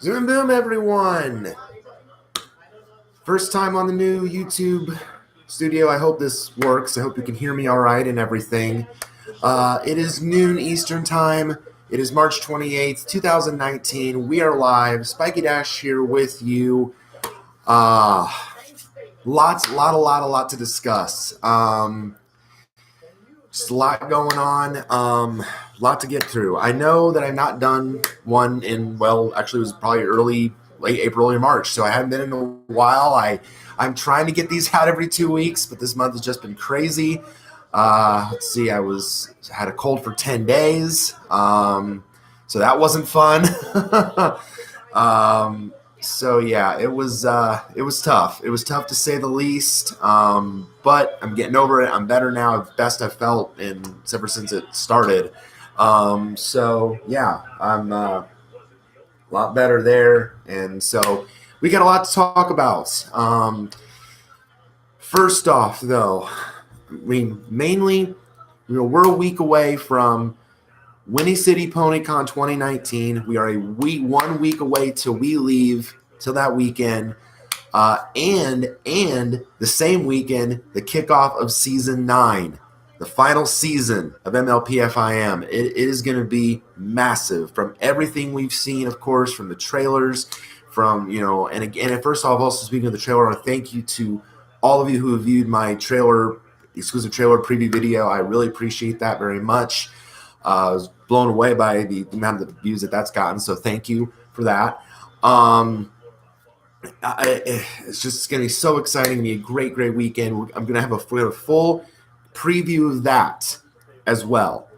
Zoom boom, everyone. First time on the new YouTube studio. I hope this works. I hope you can hear me all right and everything. It is noon Eastern time. It is March 28th, 2019. We are live. Spiky Dash here with you. Lot to discuss. Just a lot going on. Lot to get through. I know that I've not done one in, actually it was probably late April or March, so I haven't been in a while. I'm trying to get these out every 2 weeks, but this month has just been crazy. Let's see, had a cold for 10 days, so that wasn't fun. So yeah, it was tough. It was tough to say the least. But I'm getting over it. I'm better now. Best I've felt ever since it started. So yeah, I'm a lot better there. And so we got a lot to talk about. First off, though, mainly, we're a week away from Whinny City PonyCon 2019. We are 1 week away till we leave, till that weekend. And the same weekend, the kickoff of Season 9, the final season of MLPFIM. It is going to be massive from everything we've seen, of course, from the trailers, and again, first off, also speaking of the trailer, thank you to all of you who have viewed my exclusive trailer preview video. I really appreciate that very much. I was blown away by the amount of the views that's gotten, so thank you for that. It's just going to be so exciting. Be a great weekend. I'm going to have a full preview of that as well.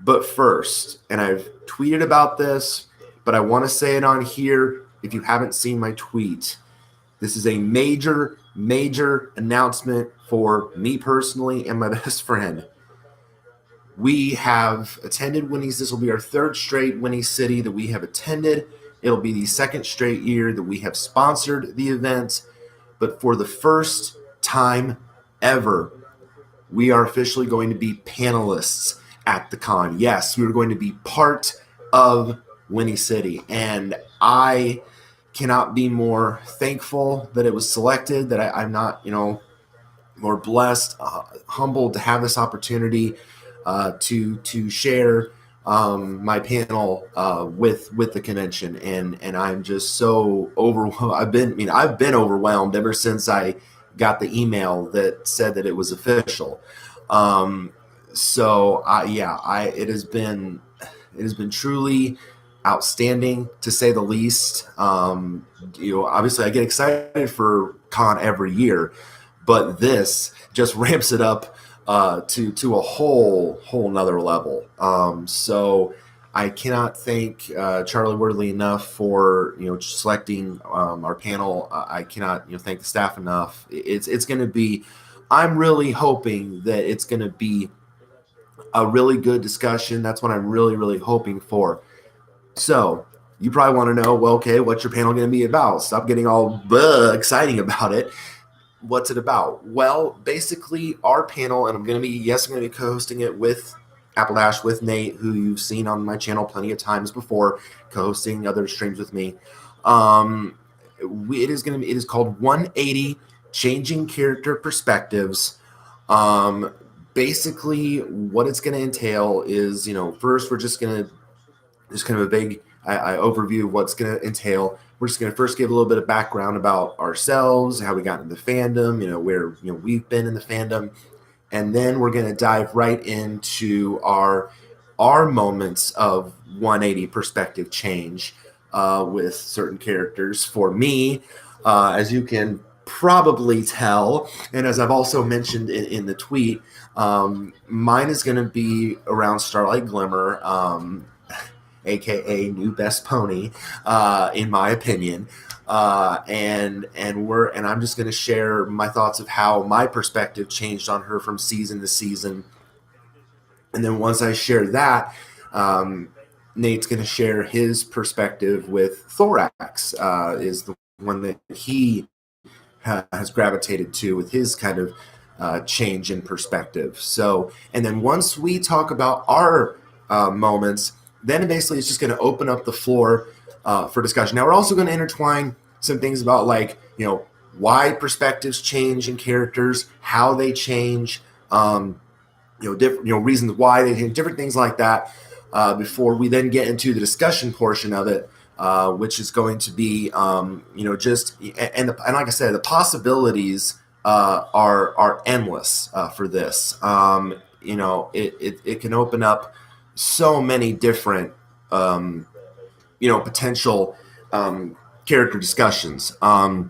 But first, and I've tweeted about this, but I want to say it on here if you haven't seen my tweet. This is a major announcement for me personally and my best friend. We have attended Whinny's. This will be our third straight Whinny City that we have attended. It'll be the second straight year that we have sponsored the event. But for the first time ever, we are officially going to be panelists at the con. Yes, we are going to be part of Whinny City. And I cannot be more thankful that it was selected, that I'm not, more blessed, humbled to have this opportunity to share my panel with the convention, and I'm just so overwhelmed. I've been overwhelmed ever since I got the email that said that it was official. It has been truly outstanding, to say the least. Obviously I get excited for con every year, but this just ramps it up to a whole nother level. So I cannot thank Charlie Wordley enough for selecting our panel. I cannot thank the staff enough. It's going to be. I'm really hoping that it's going to be a really good discussion. That's what I'm really hoping for. So you probably want to know, well, okay, what's your panel going to be about? Stop getting all exciting about it. What's it about? Well, basically, our panel, and I'm going to be co-hosting it with Apple Dash, with Nate, who you've seen on my channel plenty of times before, co-hosting other streams with me. It is called 180 Changing Character Perspectives. Basically, what it's going to entail is, first we're just kind of a big overview of what's going to entail. We're just going to first give a little bit of background about ourselves, how we got into the fandom, where we've been in the fandom, and then we're going to dive right into our moments of 180 perspective change with certain characters. For me, as you can probably tell, and as I've also mentioned in the tweet, mine is going to be around Starlight Glimmer, aka new best pony, in my opinion, and I'm just going to share my thoughts of how my perspective changed on her from season to season. And then once I share that, Nate's going to share his perspective with Thorax, is the one that he has gravitated to with his kind of change in perspective. So, and then once we talk about our moments, then basically it's just going to open up the floor for discussion. Now we're also going to intertwine some things about why perspectives change in characters, how they change, different reasons why they change, different things like that. Before we then get into the discussion portion of it, which is going to be and like I said, the possibilities are endless for this. It can open up so many different potential character discussions. There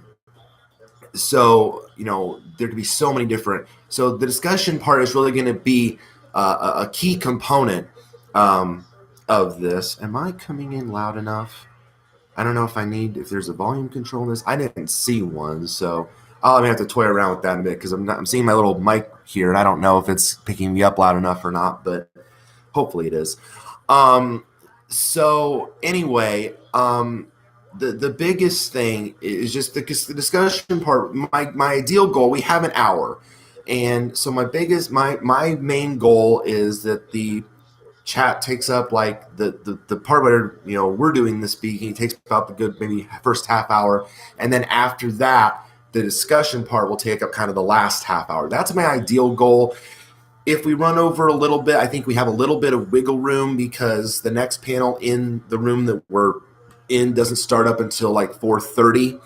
could be so many different. So the discussion part is really going to be a key component of this. Am I coming in loud enough? I don't know if there's a volume control in this. I didn't see one, so I'll have to toy around with that in a bit because I'm seeing my little mic here, and I don't know if it's picking me up loud enough or not, but hopefully it is. So anyway, the biggest thing is just the discussion part. My ideal goal, we have an hour, and so my main goal is that the chat takes up like the part where we're doing the speaking takes about the good maybe first half hour, and then after that the discussion part will take up kind of the last half hour. That's my ideal goal. If we run over a little bit, I think we have a little bit of wiggle room because the next panel in the room that we're in doesn't start up until like 4:30.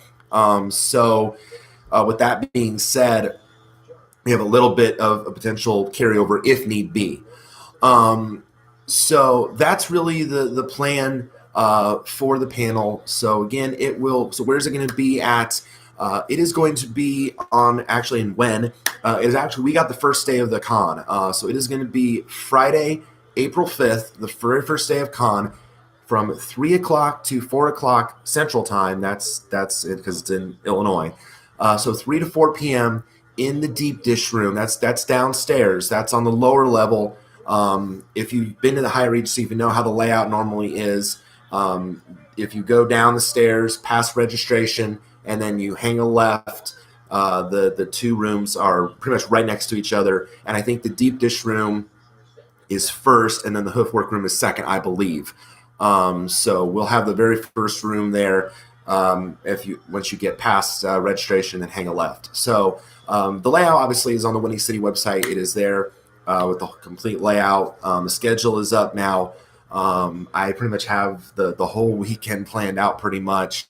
With that being said, we have a little bit of a potential carryover if need be. So that's really the plan for the panel. So again, where's it going to be at? It is going to be on actually in when we got the first day of the con. So it is going to be Friday, April 5th, the very first day of con, from 3 o'clock to 4 o'clock Central Time. That's it because it's in Illinois. So 3 to 4 p.m. in the deep dish room. That's downstairs. That's on the lower level. If you've been to the High Regency, if you know how the layout normally is, if you go down the stairs past registration and then you hang a left, the two rooms are pretty much right next to each other. And I think the deep dish room is first, and then the hoofwork room is second, I believe. So we'll have the very first room there once you get past registration and hang a left. So the layout obviously is on the Whinny City website. It is there with the complete layout. The schedule is up now. I pretty much have the whole weekend planned out pretty much.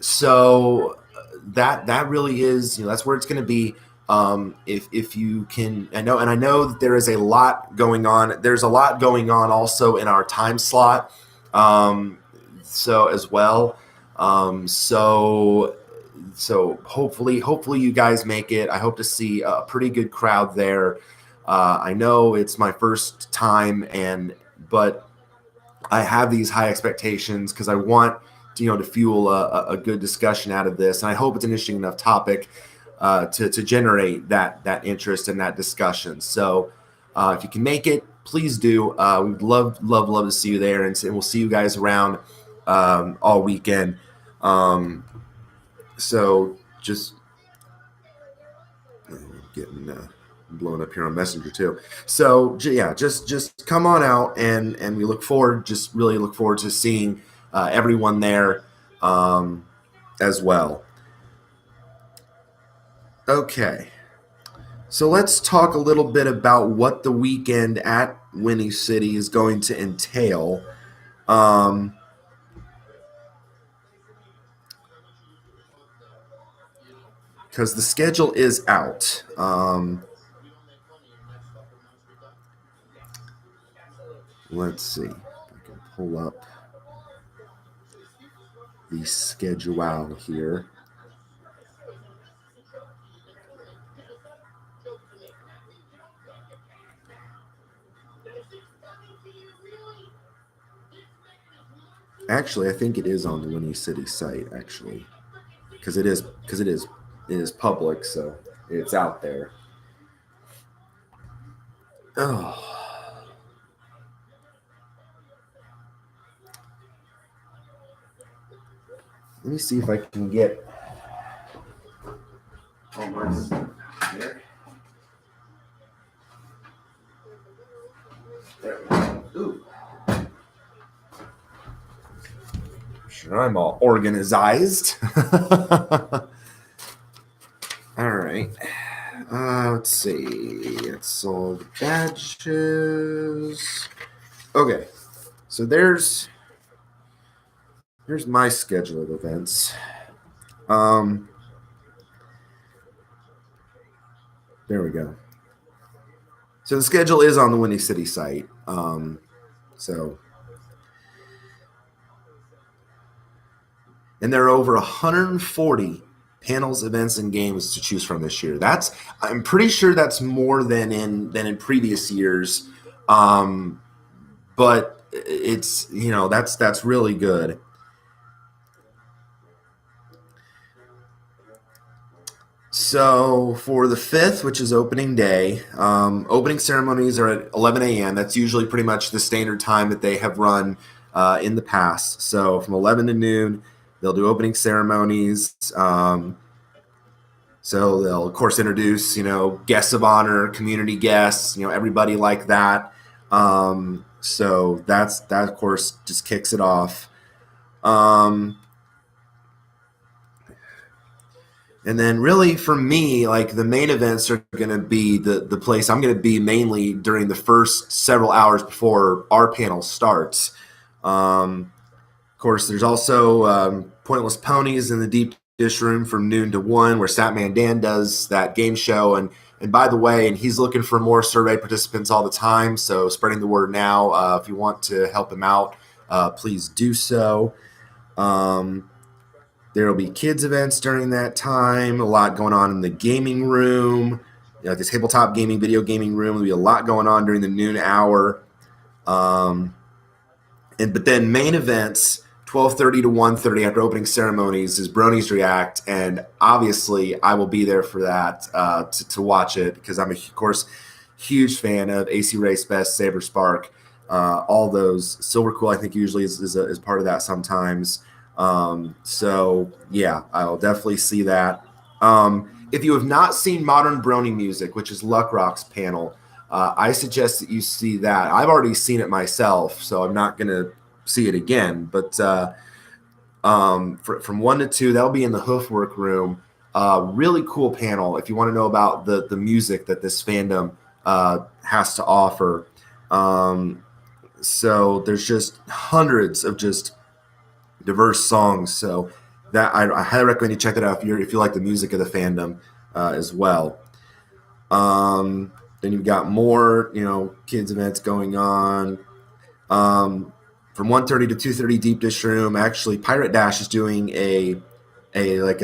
So that really is, that's where it's going to be. If you can, I know that there is a lot going on. There's a lot going on also in our time slot. So as well. So hopefully you guys make it. I hope to see a pretty good crowd there. I know it's my first time but I have these high expectations because I want to fuel a good discussion out of this. And I hope it's an interesting enough topic to generate that interest and that discussion. So if you can make it, please do. We'd love to see you there, and we'll see you guys around all weekend. So just getting blown up here on Messenger too. So yeah, just come on out, and we really look forward to seeing everyone there as well. Okay, so let's talk a little bit about what the weekend at Whinny City is going to entail. Because the schedule is out. Let's see if I can pull up the schedule here. Actually, I think it is on the Whinny City site, actually, because it is public, so it's out there. Oh. Let me see if I can get. There. There we go. Ooh. sure I'm all organized. All right. Let's see. It's all the badges. Okay. So there's my schedule of events. There we go. So the schedule is on the Whinny City site. And there are over 140 panels, events, and games to choose from this year. I'm pretty sure that's more than in previous years. But it's that's really good. So for the 5th, which is opening day, opening ceremonies are at 11 a.m. That's usually pretty much the standard time that they have run in the past. So from 11 to noon, they'll do opening ceremonies. So they'll, of course, introduce, guests of honor, community guests, everybody like that. So that, of course, just kicks it off. And then really for me, like the main events are going to be the place I'm going to be mainly during the first several hours before our panel starts. Of course, there's also Pointless Ponies in the deep dish room from noon to 1 where Satman Dan does that game show. And by the way, and he's looking for more survey participants all the time. So spreading the word now. If you want to help him out, please do so. There will be kids events during that time. A lot going on in the gaming room. The tabletop gaming, video gaming room. There'll be a lot going on during the noon hour. But then main events, 12:30 to 1:30 after opening ceremonies, is Bronies React, and obviously I will be there for that to watch it because I'm of course huge fan of AC Race Best, Saber Spark, all those. Silver Cool I think usually is part of that sometimes. So yeah, I'll definitely see that. If you have not seen Modern Brony Music, which is Luck Rock's panel, I suggest that you see that. I've already seen it myself, so I'm not going to see it again. But from 1 to 2, that'll be in the Hoofwork room. Really cool panel if you want to know about the music that this fandom has to offer. So there's just hundreds of just diverse songs. So that I highly recommend you check that out if you like the music of the fandom as well. Then you've got more, kids events going on. From 1:30 to 2:30 deep dish room. Actually, Pirate Dash is doing a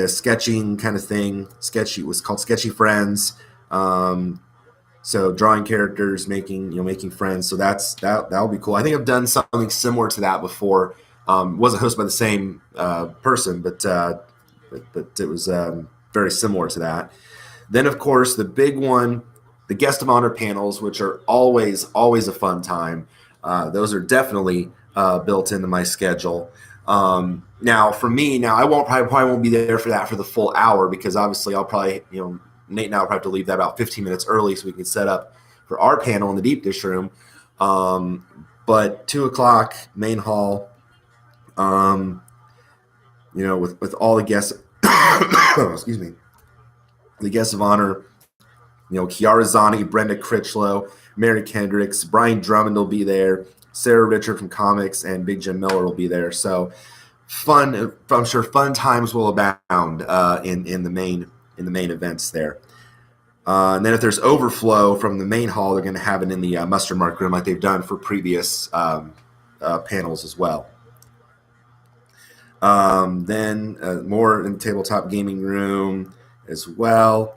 sketching kind of thing. Sketchy was called Sketchy Friends. So drawing characters, making friends. So that'll be cool. I think I've done something similar to that before. Wasn't hosted by the same person, but it was very similar to that. Then, of course, the big one, the guest of honor panels, which are always a fun time. Those are definitely built into my schedule. Now, for me, I probably won't be there for that for the full hour because obviously I'll probably, Nate and I will probably have to leave that about 15 minutes early so we can set up for our panel in the deep dish room. But 2 o'clock, main hall, with all the guests, excuse me, the guests of honor, Kiara Zani, Brenda Critchlow, Mary Kendricks, Brian Drummond will be there, Sarah Richard from comics, and Big Jim Miller will be there. So fun, I'm sure fun times will abound in the main events there. And then if there's overflow from the main hall, they're going to have it in the mustard mark room like they've done for previous panels as well. Then more in the tabletop gaming room as well.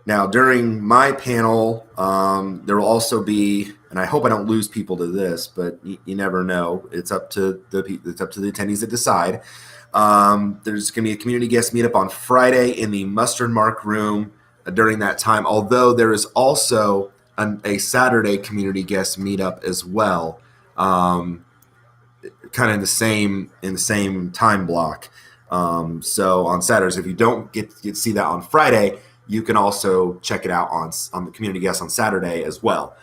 Now, during my panel, there will also be, and I hope I don't lose people to this, but you never know. It's up to the attendees to decide. There's going to be a community guest meetup on Friday in the Mustard Mark room during that time, although there is also a Saturday community guest meetup as well, kind of in the same time block. So on Saturdays, if you don't get to see that on Friday, you can also check it out on the community guest on Saturday as well.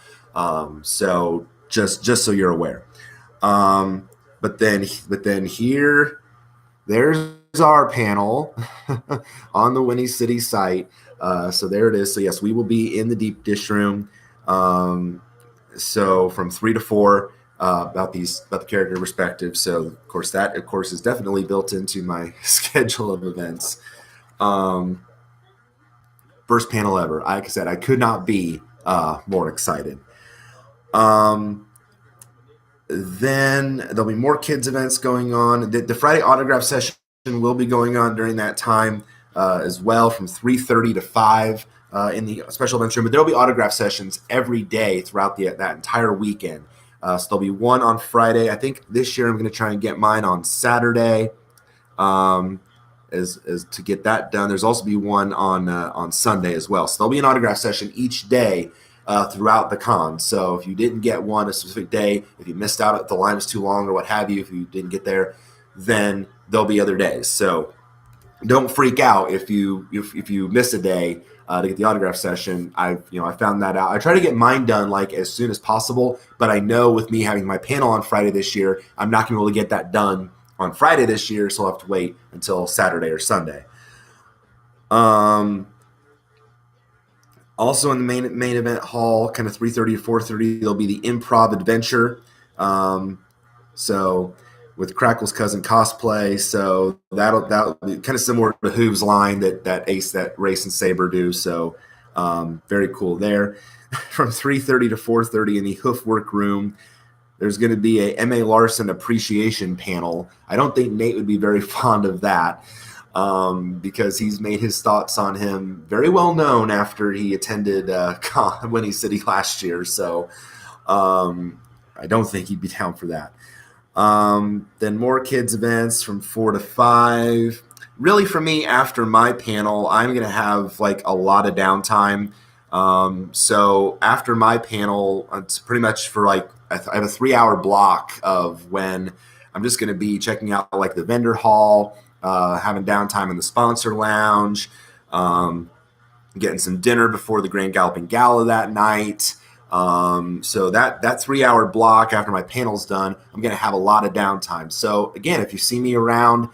So just so you're aware. but then here, there's our panel on the Whinny City site. So there it is. So yes, we will be in the deep dish room. So from 3 to 4 about the character perspective. So of course is definitely built into my schedule of events. First panel ever. Like I said, I could not be more excited. Then there'll be more kids events going on. The Friday autograph session will be going on during that time as well, from 3:30 to 5 in the special events room. But there'll be autograph sessions every day throughout that entire weekend. So there'll be one on Friday. I think this year I'm going to try and get mine on Saturday. As to get that done. There's also be one on Sunday as well. So there'll be an autograph session each day throughout the con. So if you didn't get one a specific day, if you missed out, if the line was too long or what have you, if you didn't get there, then there'll be other days. So don't freak out if you miss a day to get the autograph session. I found that out. I try to get mine done like as soon as possible, but I know with me having my panel on Friday this year, I'm not going to be able to get that done on Friday this year, so I'll have to wait until Saturday or Sunday. Also in the main event hall, kind of 3:30 to 4:30, there'll be the improv adventure. So with Crackle's cousin cosplay, so that'll be kind of similar to Hooves line that Ace, that Race and Saber do. So very cool there. From 3:30 to 4:30 in the Hoofwork room, there's going to be a M.A. Larson appreciation panel. I don't think Nate would be very fond of that because he's made his thoughts on him very well known after he attended Whinny City last year. So I don't think he'd be down for that. Then more kids events from 4 to 5. Really, for me, after my panel, I'm going to have like a lot of downtime. So after my panel, it's pretty much for like, I have a 3-hour block of when I'm just going to be checking out like the vendor hall, having downtime in the sponsor lounge, getting some dinner before the Grand Galloping Gala that night. So that 3-hour block after my panel's done, I'm going to have a lot of downtime. So again, if you see me around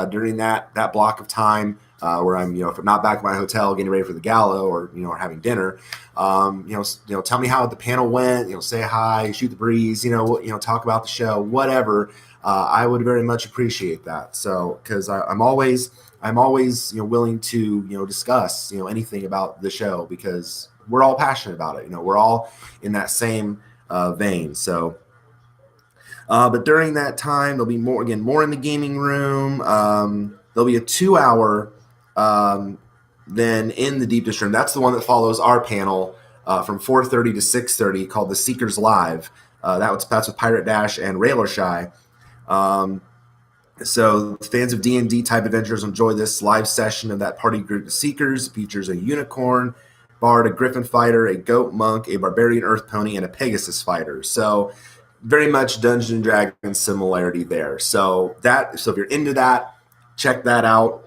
during that block of time, where I'm, if I'm not back at my hotel getting ready for the gala or having dinner, tell me how the panel went. Say hi, shoot the breeze. Talk about the show, whatever. I would very much appreciate that. So because I'm always willing to discuss anything about the show because we're all passionate about it. We're all in that same vein. So. But during that time, there'll be more in the gaming room. There'll be a 2-hour then in the deep dish room. That's the one that follows our panel from 4:30 to 6:30 called the Seekers Live. That's with Pirate Dash and Railer Shy. So fans of D&D type adventures enjoy this live session of that party group, the Seekers. It features a unicorn, bard, a griffin fighter, a goat monk, a barbarian earth pony, and a Pegasus fighter. So very much Dungeons and Dragons similarity there. So if you're into that, check that out.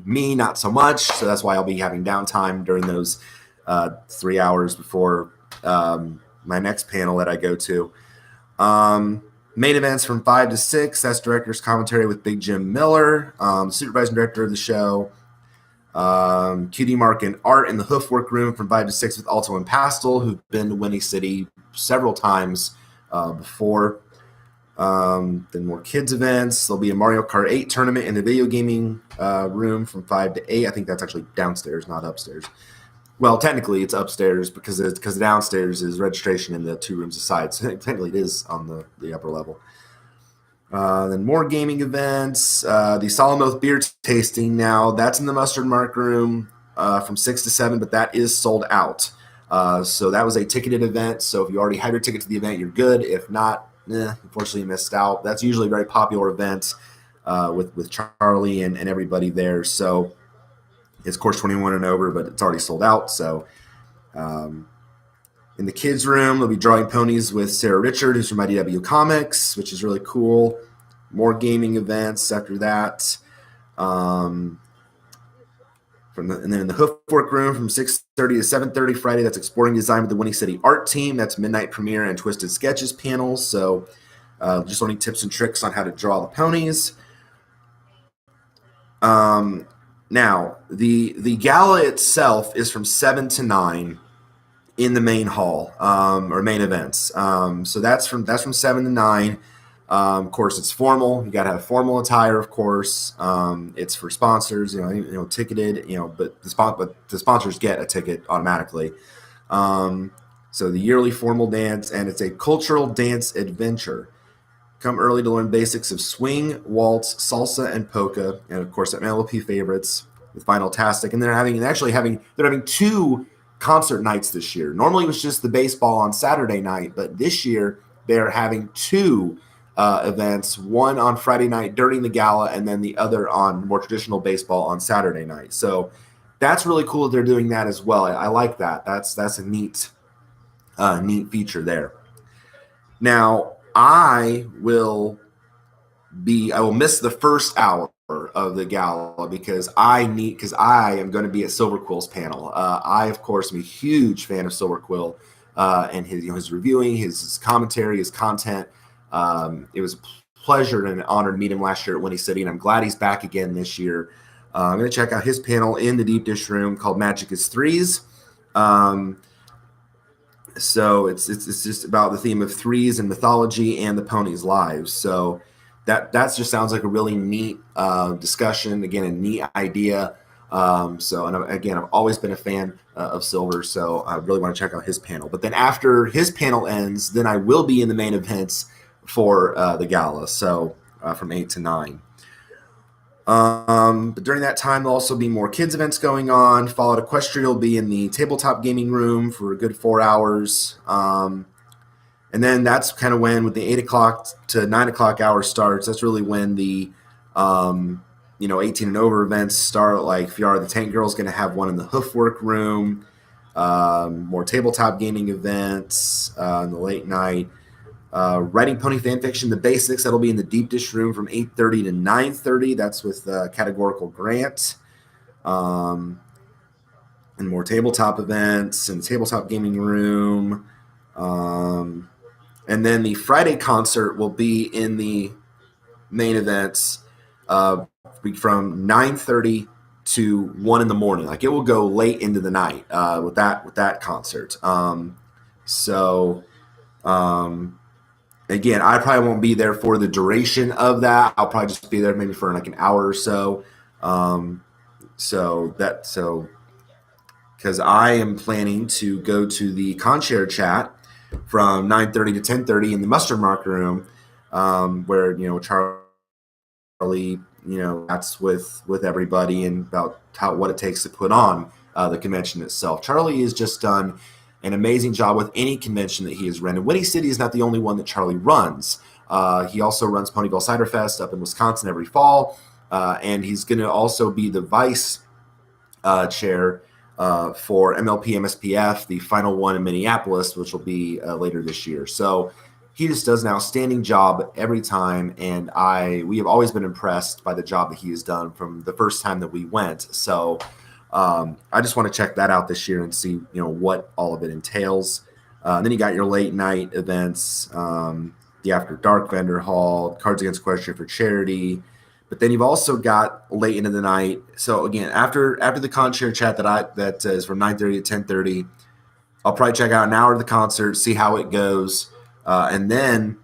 Me, not so much. So that's why I'll be having downtime during those 3 hours before my next panel that I go to. Main events from 5 to 6. That's director's commentary with Big Jim Miller, supervising director of the show. QD Mark and Art in the Hoofwork room from 5 to 6 with Alto and Pastel, who've been to Whinny City several times before. Then more kids events. There'll be a Mario Kart 8 tournament in the video gaming room from 5 to 8. I think that's actually downstairs, not upstairs. Well, technically it's upstairs because downstairs is registration in the 2 rooms aside. So technically it is on the upper level. Then more gaming events. The Solemn Oath beer tasting now. That's in the Mustard Mark room from 6 to 7, but that is sold out. So that was a ticketed event. So if you already had your ticket to the event, you're good. If not, unfortunately you missed out. That's usually a very popular event with Charlie and everybody there. So it's course 21 and over, but it's already sold out. So in the kids' room, they'll be drawing ponies with Sarah Richard, who's from IDW Comics, which is really cool. More gaming events after that. And then in the Hoofwork room from 6:30 to 7:30 Friday, that's Exploring Design with the Whinny City Art Team. That's Midnight Premiere and Twisted Sketches panels. So just learning tips and tricks on how to draw the ponies. Now, the gala itself is from 7 to 9 in the main hall, or main events. So that's from 7 to 9. Of course, it's formal. You got to have formal attire, of course. It's for sponsors, ticketed, but the sponsors get a ticket automatically. So the yearly formal dance, and it's a cultural dance adventure. Come early to learn basics of swing, waltz, salsa, and polka, and of course, MLP favorites with Vinyl-tastic. And they're having 2 concert nights this year. Normally, it was just the baseball on Saturday night, but this year they're having 2 events. One on Friday night during the gala, and then the other on more traditional baseball on Saturday night. So that's really cool that they're doing that as well. I like that. That's a neat feature there. Now, I will miss the first hour of the gala because I am going to be at Silver Quill's panel. I, of course, am a huge fan of Silver Quill and his reviewing, his commentary, his content. It was a pleasure and an honor to meet him last year at Whinny City, and I'm glad he's back again this year. I'm going to check out his panel in the deep dish room called Magic is Threes. So it's just about the theme of threes and mythology and the ponies' lives. So that just sounds like a really neat discussion. Again, a neat idea. I've always been a fan of Silver, so I really want to check out his panel. But then after his panel ends, then I will be in the main events for the gala. So from 8 to 9. But during that time, there'll also be more kids events going on. Fall Out Equestria will be in the tabletop gaming room for a good 4 hours. And then that's kind of when, with the 8 o'clock to 9 o'clock hour starts, that's really when the 18 and over events start. Like Fiara the Tank Girl is going to have one in the Hoofwork room. More tabletop gaming events in the late night. Writing Pony Fanfiction, the basics, that'll be in the deep dish room from 8:30 to 9:30. That's with Categorical Grant. And more tabletop events in the tabletop gaming room. And then the Friday concert will be in the main events from 9:30 to 1 in the morning. Like, it will go late into the night with that concert. Again, I probably won't be there for the duration of that. I'll probably just be there maybe for like an hour or so. Because I am planning to go to the concert chat from 9:30 to 10:30 in the Mustard Mark room, where Charlie, that's with everybody and about what it takes to put on the convention itself. Charlie has just done an amazing job with any convention that he has run. And Whinny City is not the only one that Charlie runs. He also runs Ponyville Cider Fest up in Wisconsin every fall, and he's going to also be the vice chair for MLP MSPF, the final one in Minneapolis, which will be later this year. So he just does an outstanding job every time, and we have always been impressed by the job that he has done from the first time that we went. So I just want to check that out this year and see, what all of it entails. Then you got your late night events, the After Dark vendor hall, Cards Against Equestria for charity. But then you've also got late into the night. So again, after the concert chat that is from 9:30 to 10:30, I'll probably check out an hour of the concert, see how it goes, and then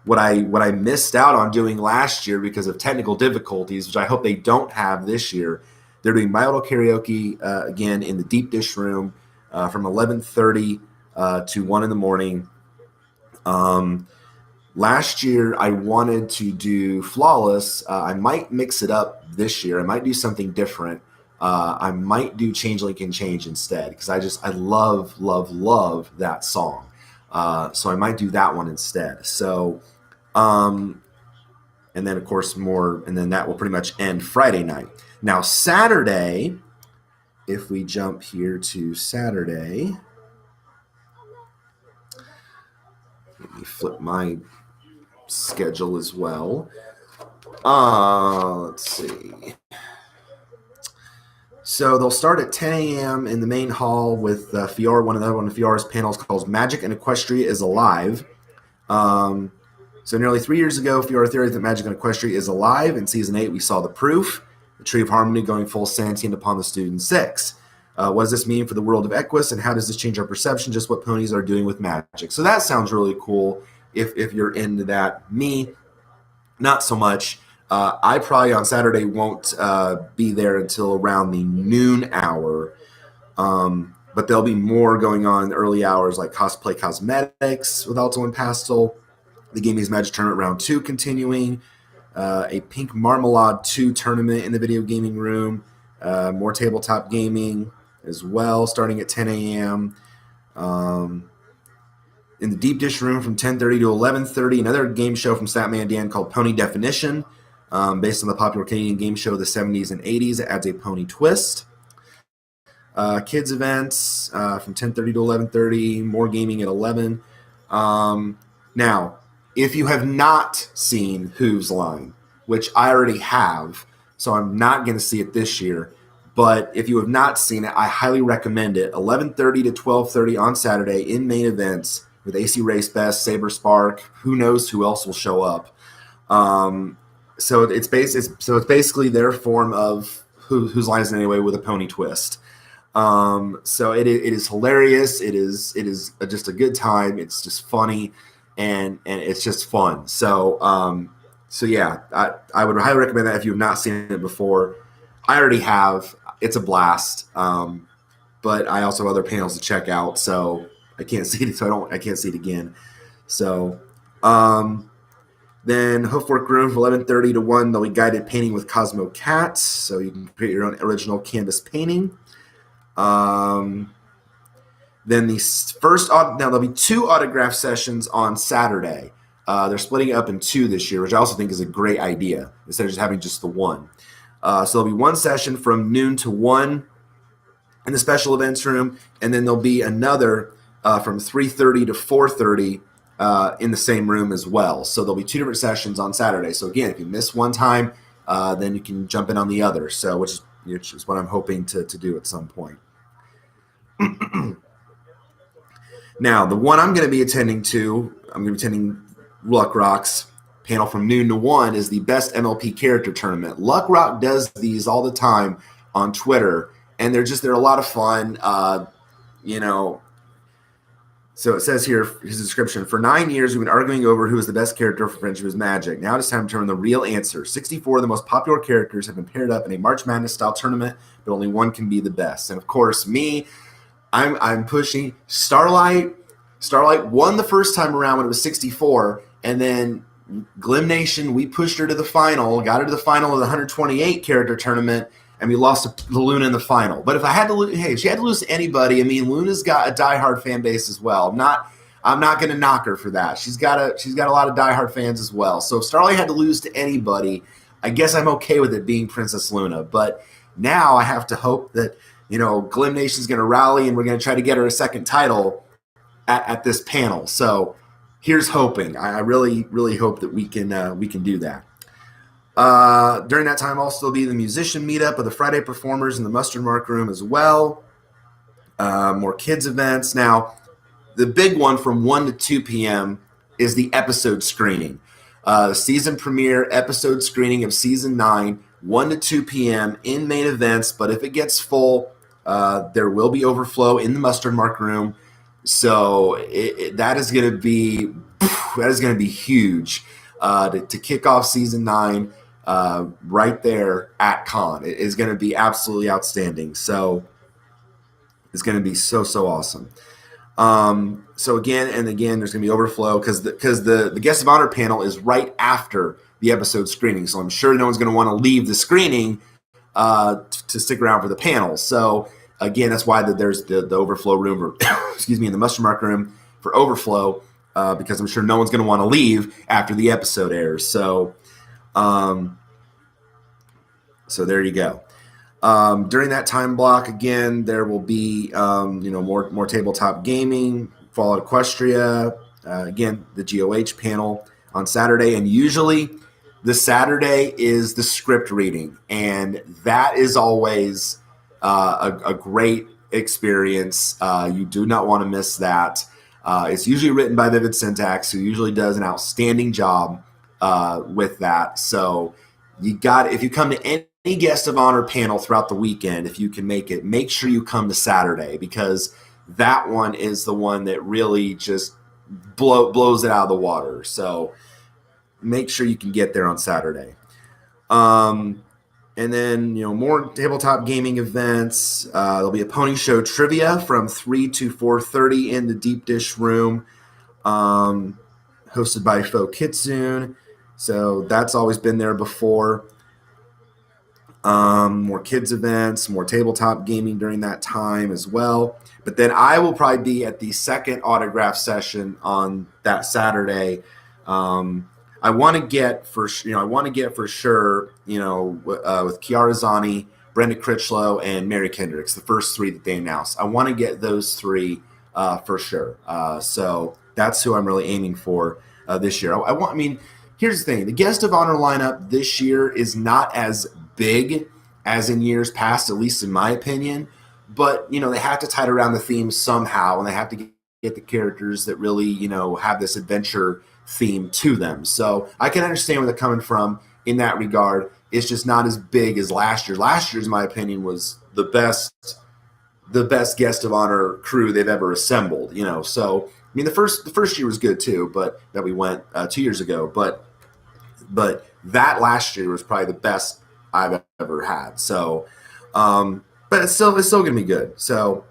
what I missed out on doing last year because of technical difficulties, which I hope they don't have this year. They're doing My Little Karaoke again in the deep dish room from 11:30 to 1 in the morning. Last year, I wanted to do Flawless. I might mix it up this year. I might do something different. I might do Change Link and Change instead because I love, love, love that song. So I might do that one instead. So, and then, of course, and then that will pretty much end Friday night. Now, Saturday, if we jump here to Saturday, let me flip my schedule as well. Let's see. So they'll start at 10 a.m. in the main hall with Fiora. One of Fiora's panels called Magic and Equestria is Alive. So nearly 3 years ago, Fiora theorized that magic on Equestria is alive. In Season 8, we saw the proof, the Tree of Harmony going full sentient upon the Student 6. What does this mean for the world of Equus, and how does this change our perception, just what ponies are doing with magic? So that sounds really cool if you're into that. Me, not so much. I probably on Saturday won't be there until around the noon hour. But there'll be more going on in the early hours, like cosplay cosmetics with Alto and Pastel, the Gaming's Magic Tournament Round 2 continuing, a Pink Marmalade 2 tournament in the video gaming room, more tabletop gaming as well, starting at 10 a.m. In the Deep Dish room from 10:30 to 11:30, another game show from Statman Dan called Pony Definition, based on the popular Canadian game show of the 70s and 80s. It adds a pony twist. Kids events from 10:30 to 11:30, more gaming at 11. Now, if you have not seen Who's Line, which I already have, so I'm not going to see it this year, but if you have not seen it, I highly recommend it. 11:30 to 12:30 on Saturday in main events with AC Race Best, Saber Spark. Who knows who else will show up? So it's basically their form of Whose Line Is It Anyway with a pony twist. So it is hilarious. It is just a good time. It's just funny, and it's just fun. So yeah, I would highly recommend that if you have not seen it before. I already have. It's a blast. But I also have other panels to check out, so I can't see it. I can't see it again. So then Hoofwork Room from 11:30 to 1. There'll be guided painting with Cosmo Cats, so you can create your own original canvas painting. Then there'll be 2 autograph sessions on Saturday. They're splitting it up in 2 this year, which I also think is a great idea instead of just having just the one. So there'll be 1 session from noon to 1 in the special events room, and then there'll be another from 3:30 to 4:30 in the same room as well. So there'll be 2 different sessions on Saturday. So again, if you miss one time, then you can jump in on the other. So which is what I'm hoping to do at some point. Now, the one I'm going to be attending Luck Rock's panel from noon to 1 is the Best MLP Character Tournament. Luck Rock does these all the time on Twitter, and they're a lot of fun. So it says here, his description, for 9 years, we've been arguing over who is the best character for Friendship is Magic. Now it's time to determine the real answer. 64 of the most popular characters have been paired up in a March Madness-style tournament, but only one can be the best. And, of course, me, I'm pushing Starlight. Starlight won the first time around when it was 64, and then Glim Nation, we pushed her to the final, got her to the final of the 128 character tournament, and we lost to Luna in the final. But if I had to lose, if she had to lose to anybody, I mean, Luna's got a diehard fan base as well. I'm not going to knock her for that. She's got a lot of diehard fans as well. So if Starlight had to lose to anybody, I guess I'm okay with it being Princess Luna. But now I have to hope that Glim Nation's going to rally, and we're going to try to get her a second title at this panel. So here's hoping. I really, really hope that we can do that. During that time, I'll still be the musician meetup of the Friday performers in the Mustard Mark room as well. More kids events. Now, the big one from 1 to 2 p.m. is the episode screening. The season premiere episode screening of season 9, 1 to 2 p.m. in main events. But if it gets full, there will be overflow in the Mustard Mark room. So that is going to be huge to kick off season 9 right there at Con. It is going to be absolutely outstanding. So it's going to be so awesome. So again and again, there's going to be overflow because the guest of honor panel is right after the episode screening. So I'm sure no one's going to want to leave the screening to stick around for the panel. So again, that's why there's the overflow room, or in the Mustard Mark room for overflow, because I'm sure no one's going to want to leave after the episode airs. So there you go. During that time block, again, there will be more tabletop gaming, Fallout Equestria, again, the GOH panel on Saturday, and usually the Saturday is the script reading, and that is always a great experience. You do not want to miss that. It's usually written by Vivid Syntax, who usually does an outstanding job with that. So if you come to any guest of honor panel throughout the weekend, if you can make it, make sure you come to Saturday, because that one is the one that really just blows it out of the water. So make sure you can get there on Saturday. And then, more tabletop gaming events. There'll be a pony show trivia from 3 to 4:30 in the deep dish room, hosted by Fo Kitsune. So that's always been there before. More kids events, more tabletop gaming during that time as well. But then I will probably be at the second autograph session on that Saturday. I want to get for sure, with Kiara Zani, Brenda Critchlow, and Mary Kendricks, the first three that they announced. I want to get those three for sure. So that's who I'm really aiming for this year. Here's the thing: the guest of honor lineup this year is not as big as in years past, at least in my opinion. But they have to tie it around the theme somehow, and they have to get the characters that really have this adventure theme to them. So I can understand where they're coming from in that regard. It's just not as big as last year. Last year's, in my opinion, was the best guest of honor crew they've ever assembled. So the first year was good too, but that we went 2 years ago. But that last year was probably the best I've ever had. So, but it's still gonna be good. So,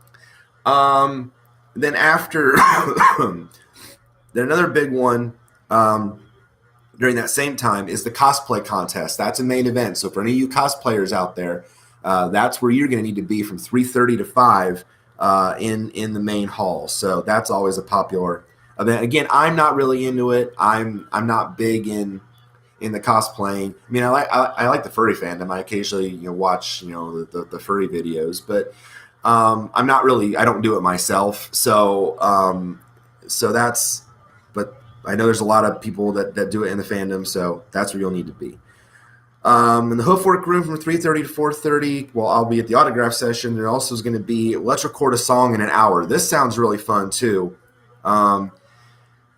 then after then another big one during that same time is the cosplay contest. That's a main event. So for any of you cosplayers out there, that's where you're going to need to be from 3:30 to 5 in the main hall. So that's always a popular event. Again, I'm not really into it. I'm not big in the cosplaying. I like the furry fandom. I occasionally watch the furry videos, but I'm not really. I don't do it myself. So that's. But I know there's a lot of people that do it in the fandom, so that's where you'll need to be. In the Hoofwork room from 3:30 to 4:30, well, I'll be at the autograph session. There also is going to be let's record a song in an hour. This sounds really fun too.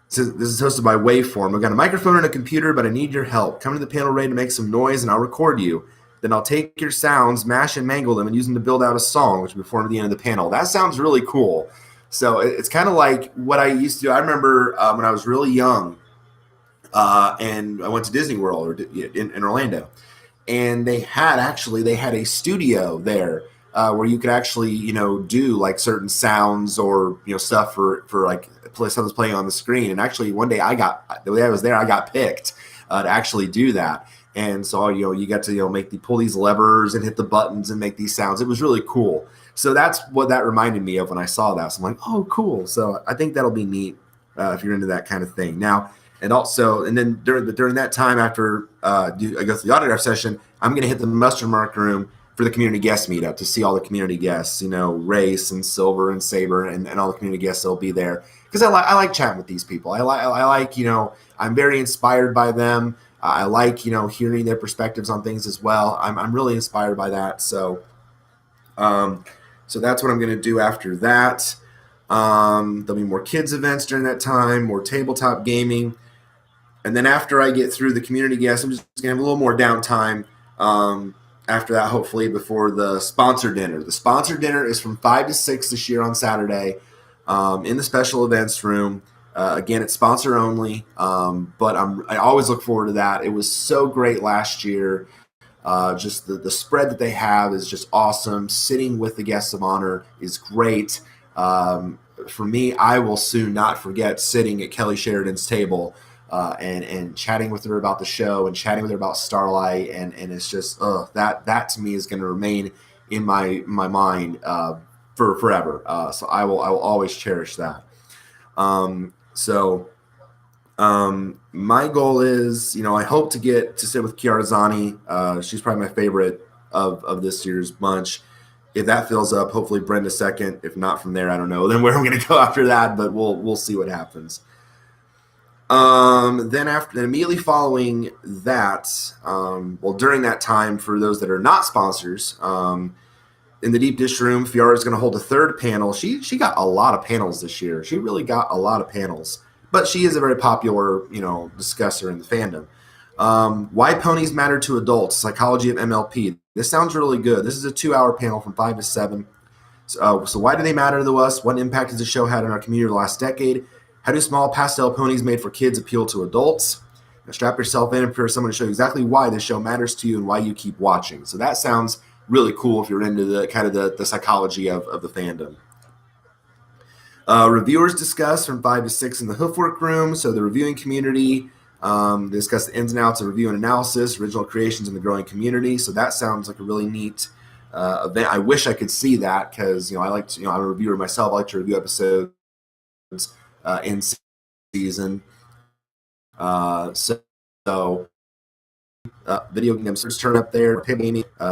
This is hosted by Waveform. I've got a microphone and a computer, but I need your help. Come to the panel ready to make some noise, and I'll record you. Then I'll take your sounds, mash and mangle them, and use them to build out a song, which will be performed at the end of the panel. That sounds really cool. So it's kind of like what I used to do. I remember when I was really young, and I went to Disney World in Orlando, and they had a studio there where you could actually do like certain sounds or stuff for like something that's playing on the screen. And actually, one day I got picked to actually do that. And so you got to pull these levers and hit the buttons and make these sounds. It was really cool. So that's what that reminded me of when I saw that. So I'm like, oh, cool. So I think that'll be neat if you're into that kind of thing. Now, and then during that time after I go through the autograph session, I'm going to hit the muster mark room for the community guest meetup to see all the community guests, Race and Silver and Saber and all the community guests that will be there. Because I like chatting with these people. I like I'm very inspired by them. I like hearing their perspectives on things as well. I'm really inspired by that. So that's what I'm going to do after that. There'll be more kids events during that time, more tabletop gaming. And then after I get through the community guests, I'm just going to have a little more downtime after that, hopefully, before the sponsor dinner. The sponsor dinner is from 5 to 6 this year on Saturday in the special events room. Again, it's sponsor only, but I always look forward to that. It was so great last year. Just the spread that they have is just awesome. Sitting with the guests of honor is great. For me, I will soon not forget sitting at Kelly Sheridan's table and chatting with her about the show and chatting with her about Starlight. And it's just that to me is going to remain in my mind for forever. So I will always cherish that. My goal is, I hope to get to sit with Kiara Zani. She's probably my favorite of this year's bunch. If that fills up, hopefully Brenda second. If not from there, I don't know. Then where I'm going to go after that, but we'll see what happens. Then immediately following that, during that time, for those that are not sponsors, in the deep dish room, Fiora is going to hold a third panel. She got a lot of panels this year. She really got a lot of panels, but she is a very popular, discusser in the fandom. Why ponies matter to adults, psychology of MLP. This sounds really good. This is a 2-hour panel from 5 to 7. So why do they matter to us? What impact has the show had on our community the last decade? How do small pastel ponies made for kids appeal to adults? Now strap yourself in for someone to show you exactly why this show matters to you and why you keep watching. So that sounds really cool if you're into the kind of the psychology of the fandom. Reviewers discuss from 5 to 6 in the Hoofwork room. So the reviewing community discuss the ins and outs of review and analysis, original creations in the growing community. So that sounds like a really neat event. I wish I could see that because I like to, I'm a reviewer myself. I like to review episodes in season. So video games turn up there,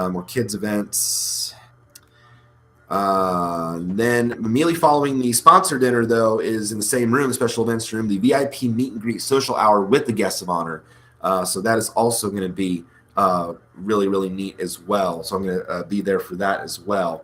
more kids events. Then immediately following the sponsor dinner, though, is in the same room, the special events room, the VIP meet and greet social hour with the guests of honor. So that is also going to be really, really neat as well. So I'm going to be there for that as well.